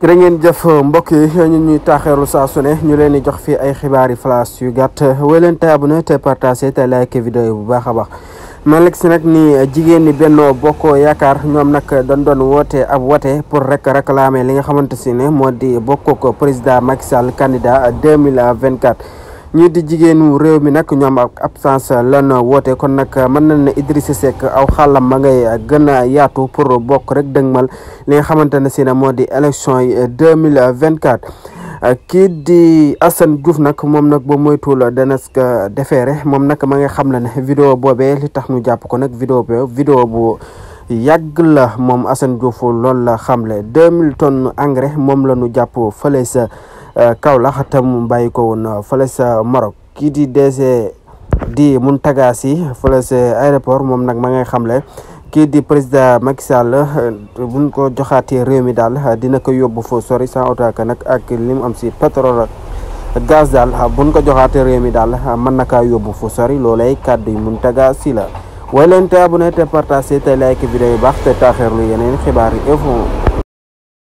jërë ngeen jëf mbokk yi ñu ñuy taaxeerlu saa su ne ñu leen di jox fii ay xibaari flash yu gàtt wéy leen te abonné te partagé te like vidéo yi bu baax a baax Malick si nag ni jigéen ñi Benno Bokk Yaakaar ñoom nag doon woote ab wote pour rek réclamer li nga xamante si ne moo di bokk ko président Macky Sall candidat 2024 ñii di jigéenu réew mi nag ñoom ak absence lan woote kon nag mën nañ ne Idrissa Seck aw xàllam ma ngay gën a yaatu pour bokk rek dëgmal li nga xamante ne si ne moo di élection yi 2024 kii di Assane Diouf nag moom nag ba moytuwul dana ko defeere moom nag ma nga xam ne vidéo boobee li tax ñu jàpp ko nag vidéo bu yàgg la moom Assane Diouf loolu la xamle 2000 tonnes engrais moom la ñu jàpp fële sa Kaolack te mu bàyyi ko woon fële sa Maroc kii di DG di Mountaga Sy fële sa aéroport moom nag ma ngay xamle kii di président Macky Sall buñ ko joxaatee réew mi daal dina ko yóbbu foo sori sans autant nag ak li mu am si pétrole gaz daal buñ ko joxaatee réew mi daal mën na kaa yóbbu foo sori loolay kàddu yi Mountaga Sy la. way leen te abonné te partagé te like vidéo yu baax te taaxeerlu yeneen xibaar yi info